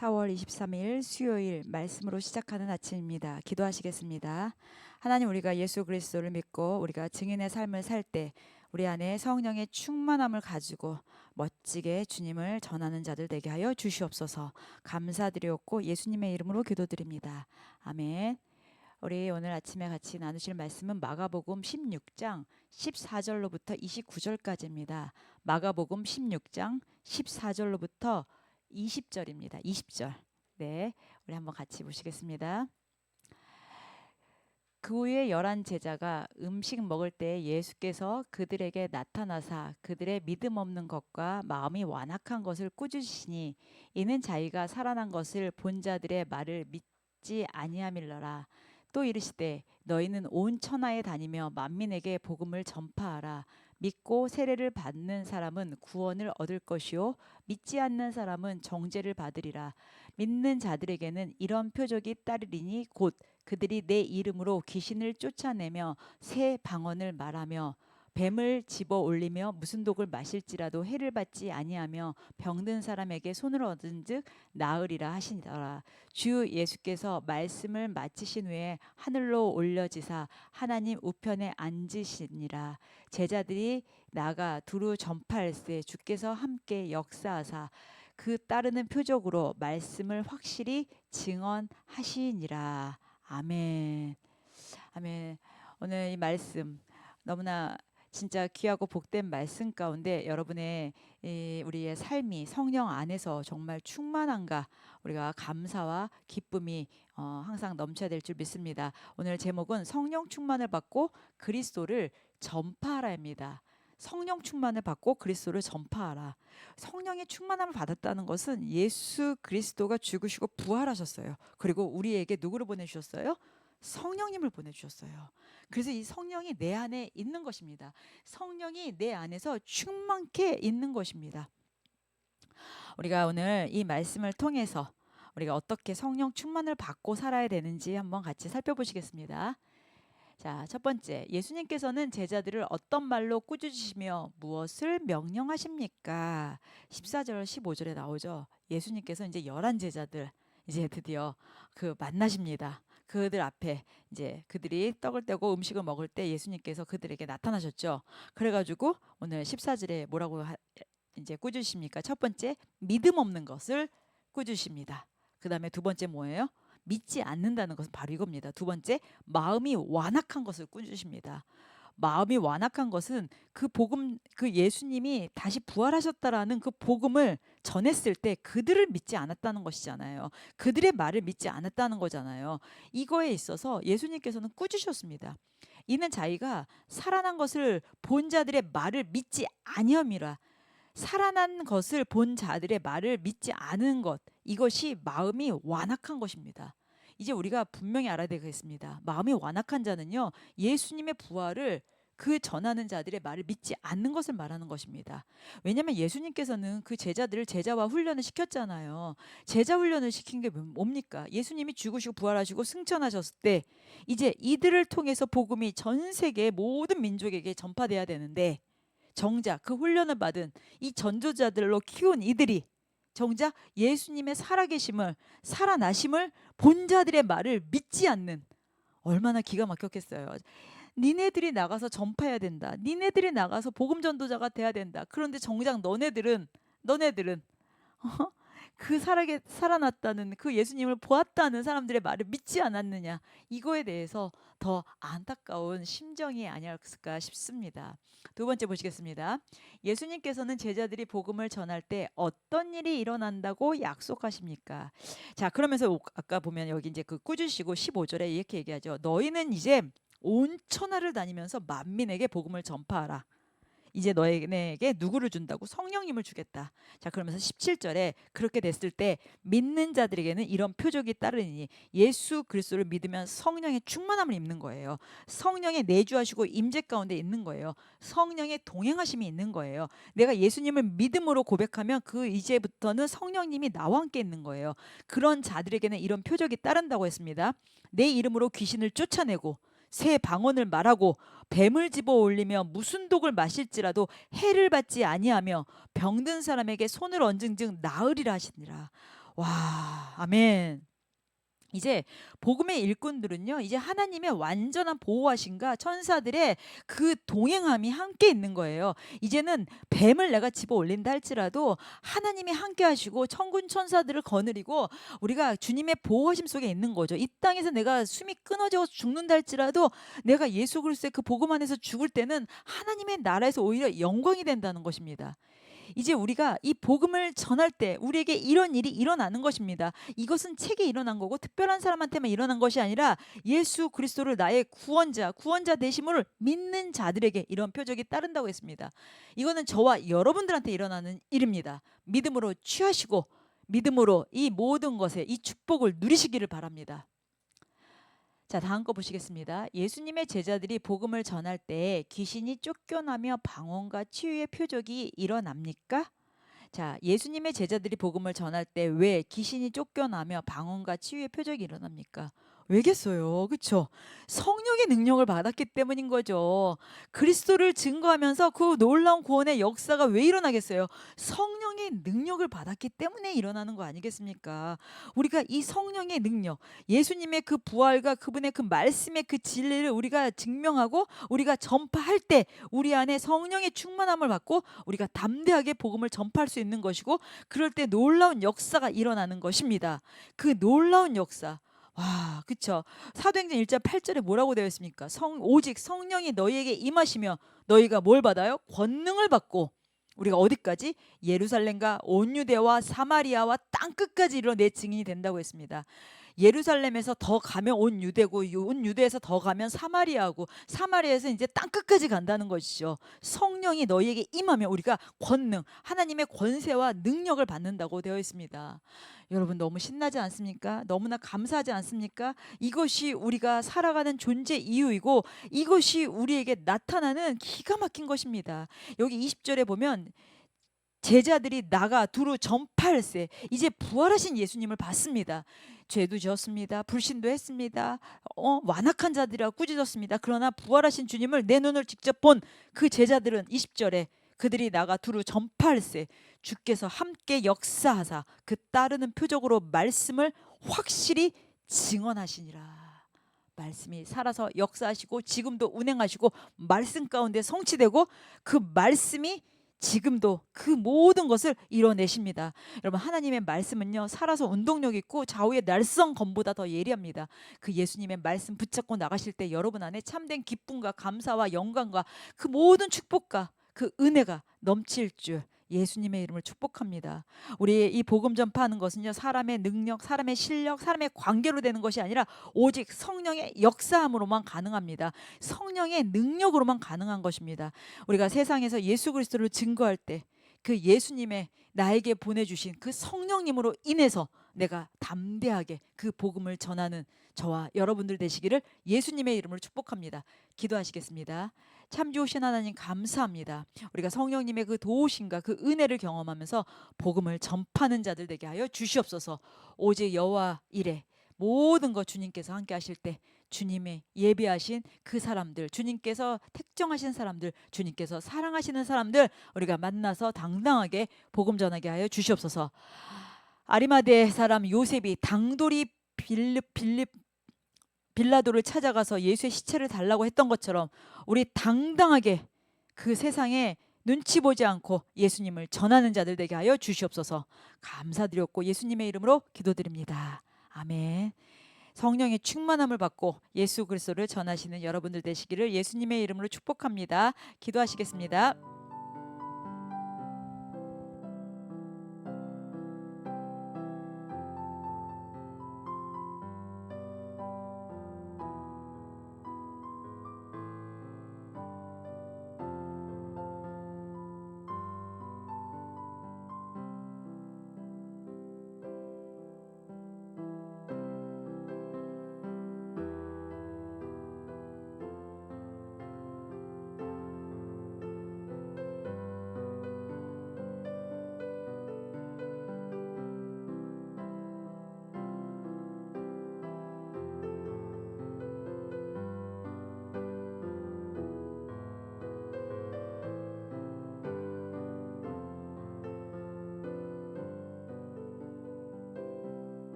4월 23일 수요일 말씀으로 시작하는 아침입니다. 기도하시겠습니다. 하나님, 우리가 예수 그리스도를 믿고 우리가 증인의 삶을 살 때 우리 안에 성령의 충만함을 가지고 멋지게 주님을 전하는 자들 되게 하여 주시옵소서. 감사드리옵고 예수님의 이름으로 기도드립니다. 아멘. 우리 오늘 아침에 같이 나누실 말씀은 마가복음 16장 14절로부터 29절까지입니다. 마가복음 16장 14절로부터 20절입니다. 20절. 네, 우리 한번 같이 보시겠습니다. 그 후에 11 제자가 음식 먹을 때 예수께서 그들에게 나타나사 그들의 믿음 없는 것과 마음이 완악한 것을 꾸짖으시니 이는 자기가 살아난 것을 본 자들의 말을 믿지 아니함일러라. 또 이르시되 너희는 온 천하에 다니며 만민에게 복음을 전파하라. 믿고 세례를 받는 사람은 구원을 얻을 것이요 믿지 않는 사람은 정죄를 받으리라. 믿는 자들에게는 이런 표적이 따르리니 곧 그들이 내 이름으로 귀신을 쫓아내며 새 방언을 말하며 뱀을 집어 올리며 무슨 독을 마실지라도 해를 받지 아니하며 병든 사람에게 손을 얻은즉 나으리라 하시니라. 주 예수께서 말씀을 마치신 후에 하늘로 올려지사 하나님 우편에 앉으시니라. 제자들이 나가 두루 전파할세 주께서 함께 역사하사 그 따르는 표적으로 말씀을 확실히 증언하시니라. 아멘. 아멘. 오늘 이 말씀 너무나 진짜 귀하고 복된 말씀 가운데 여러분의 우리의 삶이 성령 안에서 정말 충만한가 우리가 감사와 기쁨이 항상 넘쳐야 될 줄 믿습니다. 오늘 제목은 성령 충만을 받고 그리스도를 전파하라입니다. 성령 충만을 받고 그리스도를 전파하라. 성령의 충만함을 받았다는 것은 예수 그리스도가 죽으시고 부활하셨어요. 그리고 우리에게 누구를 보내주셨어요? 성령님을 보내주셨어요. 그래서 이 성령이 내 안에 있는 것입니다. 성령이 내 안에서 충만케 있는 것입니다. 우리가 오늘 이 말씀을 통해서 우리가 어떻게 성령 충만을 받고 살아야 되는지 한번 같이 살펴보시겠습니다. 자, 첫 번째, 예수님께서는 제자들을 어떤 말로 꾸짖으시며 무엇을 명령하십니까? 14절 15절에 나오죠. 예수님께서 이제 11 제자들 이제 드디어 만나십니다. 그들 앞에 이제 그들이 떡을 떼고 음식을 먹을 때 예수님께서 그들에게 나타나셨죠. 그래가지고 오늘 14절에 뭐라고 이제 꾸짖으십니까? 첫 번째, 믿음 없는 것을 꾸짖으십니다. 그 다음에 두 번째 뭐예요? 믿지 않는다는 것은 바로 이겁니다. 두 번째, 마음이 완악한 것을 꾸짖으십니다. 마음이 완악한 것은 그 복음, 그 예수님이 다시 부활하셨다라는 그 복음을 전했을 때 그들을 믿지 않았다는 것이잖아요. 그들의 말을 믿지 않았다는 거잖아요. 이거에 있어서 예수님께서는 꾸짖으셨습니다. 이는 자기가 살아난 것을 본 자들의 말을 믿지 아니함이라. 살아난 것을 본 자들의 말을 믿지 않은 것, 이것이 마음이 완악한 것입니다. 이제 우리가 분명히 알아야 되겠습니다. 마음이 완악한 자는요, 예수님의 부활을 그 전하는 자들의 말을 믿지 않는 것을 말하는 것입니다. 왜냐하면 예수님께서는 그 제자들을 제자와 훈련을 시켰잖아요. 제자 훈련을 시킨 게 뭡니까? 예수님이 죽으시고 부활하시고 승천하셨을 때 이제 이들을 통해서 복음이 전 세계 모든 민족에게 전파돼야 되는데 정작 그 훈련을 받은 이 전도자들로 키운 이들이 정작 예수님의 살아계심을 살아나심을 본 자들의 말을 믿지 않는, 얼마나 기가 막혔겠어요. 니네들이 나가서 전파해야 된다. 니네들이 나가서 복음 전도자가 돼야 된다. 그런데 정작 너네들은 그 살아났다는 그 예수님을 보았다는 사람들의 말을 믿지 않았느냐. 이거에 대해서 더 안타까운 심정이 아니었을까 싶습니다. 두 번째 보시겠습니다. 예수님께서는 제자들이 복음을 전할 때 어떤 일이 일어난다고 약속하십니까? 자, 그러면서 아까 보면 여기 이제 그 꾸짖으시고 15절에 이렇게 얘기하죠. 너희는 이제 온 천하를 다니면서 만민에게 복음을 전파하라. 이제 너에게 누구를 준다고? 성령님을 주겠다. 자, 그러면서 17절에 그렇게 됐을 때 믿는 자들에게는 이런 표적이 따르니 예수 그리스도를 믿으면 성령의 충만함을 입는 거예요. 성령의 내주하시고 임재 가운데 있는 거예요. 성령의 동행하심이 있는 거예요. 내가 예수님을 믿음으로 고백하면 그 이제부터는 성령님이 나와 함께 있는 거예요. 그런 자들에게는 이런 표적이 따른다고 했습니다. 내 이름으로 귀신을 쫓아내고 새 방언을 말하고 뱀을 집어 올리며 무슨 독을 마실지라도 해를 받지 아니하며 병든 사람에게 손을 얹은즉 나으리라 하시니라. 와, 아멘. 이제 복음의 일꾼들은요, 이제 하나님의 완전한 보호하심과 천사들의 그 동행함이 함께 있는 거예요. 이제는 뱀을 내가 집어 올린다 할지라도 하나님이 함께 하시고 천군 천사들을 거느리고 우리가 주님의 보호하심 속에 있는 거죠. 이 땅에서 내가 숨이 끊어져 죽는다 할지라도 내가 예수 그리스도의 그 복음 안에서 죽을 때는 하나님의 나라에서 오히려 영광이 된다는 것입니다. 이제 우리가 이 복음을 전할 때 우리에게 이런 일이 일어나는 것입니다. 이것은 책에 일어난 거고 특별한 사람한테만 일어난 것이 아니라 예수 그리스도를 나의 구원자 되심을 믿는 자들에게 이런 표적이 따른다고 했습니다. 이거는 저와 여러분들한테 일어나는 일입니다. 믿음으로 취하시고 믿음으로 이 모든 것에 이 축복을 누리시기를 바랍니다. 자, 다음 거 보시겠습니다. 예수님의 제자들이 복음을 전할 때 귀신이 쫓겨나며 방언과 치유의 표적이 일어납니까? 자, 예수님의 제자들이 복음을 전할 때 왜 귀신이 쫓겨나며 방언과 치유의 표적이 일어납니까? 왜겠어요? 그렇죠? 성령의 능력을 받았기 때문인 거죠. 그리스도를 증거하면서 그 놀라운 구원의 역사가 왜 일어나겠어요? 성령의 능력을 받았기 때문에 일어나는 거 아니겠습니까? 우리가 이 성령의 능력, 예수님의 그 부활과 그분의 그 말씀의 그 진리를 우리가 증명하고 우리가 전파할 때 우리 안에 성령의 충만함을 받고 우리가 담대하게 복음을 전파할 수 있는 것이고, 그럴 때 놀라운 역사가 일어나는 것입니다. 그 놀라운 역사. 와, 그쵸. 사도행전 1장 8절에 뭐라고 되어 있습니까? 오직 성령이 너희에게 임하시며 너희가 뭘 받아요? 권능을 받고 우리가 어디까지? 예루살렘과 온 유대와 사마리아와 땅 끝까지 이르러 내 증인이 된다고 했습니다. 예루살렘에서 더 가면 온 유대고 온 유대에서 더 가면 사마리아고 사마리아에서 이제 땅 끝까지 간다는 것이죠. 성령이 너희에게 임하면 우리가 권능, 하나님의 권세와 능력을 받는다고 되어 있습니다. 여러분 너무 신나지 않습니까? 너무나 감사하지 않습니까? 이것이 우리가 살아가는 존재 이유이고 이것이 우리에게 나타나는 기가 막힌 것입니다. 여기 20절에 보면 제자들이 나가 두루 전파할세. 이제 부활하신 예수님을 봤습니다. 죄도 지었습니다. 불신도 했습니다. 완악한 자들이라 꾸짖었습니다. 그러나 부활하신 주님을 내 눈을 직접 본 그 제자들은 20절에 그들이 나가 두루 전파할세. 주께서 함께 역사하사 그 따르는 표적으로 말씀을 확실히 증언하시니라. 말씀이 살아서 역사하시고 지금도 운행하시고 말씀 가운데 성취되고 그 말씀이 지금도 그 모든 것을 이뤄내십니다. 여러분 하나님의 말씀은요 살아서 운동력 있고 좌우의 날성 검보다 더 예리합니다. 그 예수님의 말씀 붙잡고 나가실 때 여러분 안에 참된 기쁨과 감사와 영광과 그 모든 축복과 그 은혜가 넘칠 줄 예수님의 이름을 축복합니다. 우리 이 복음 전파하는 것은요 사람의 능력, 사람의 실력, 사람의 관계로 되는 것이 아니라 오직 성령의 역사함으로만 가능합니다. 성령의 능력으로만 가능한 것입니다. 우리가 세상에서 예수 그리스도를 증거할 때 그 예수님의 나에게 보내주신 그 성령님으로 인해서 내가 담대하게 그 복음을 전하는 저와 여러분들 되시기를 예수님의 이름으로 축복합니다. 기도하시겠습니다. 참 좋으신 하나님 감사합니다. 우리가 성령님의 그 도우심과 그 은혜를 경험하면서 복음을 전파하는 자들 되게 하여 주시옵소서. 오직 여호와 이레 모든 것 주님께서 함께 하실 때 주님의 예비하신 그 사람들, 주님께서 택정하신 사람들, 주님께서 사랑하시는 사람들 우리가 만나서 당당하게 복음 전하게 하여 주시옵소서. 아리마대 사람 요셉이 당돌이 빌라도를 찾아가서 예수의 시체를 달라고 했던 것처럼 우리 당당하게 그 세상에 눈치 보지 않고 예수님을 전하는 자들 되게 하여 주시옵소서. 감사드렸고 예수님의 이름으로 기도드립니다. 아멘. 성령의 충만함을 받고 예수 그리스도를 전하시는 여러분들 되시기를 예수님의 이름으로 축복합니다. 기도하시겠습니다.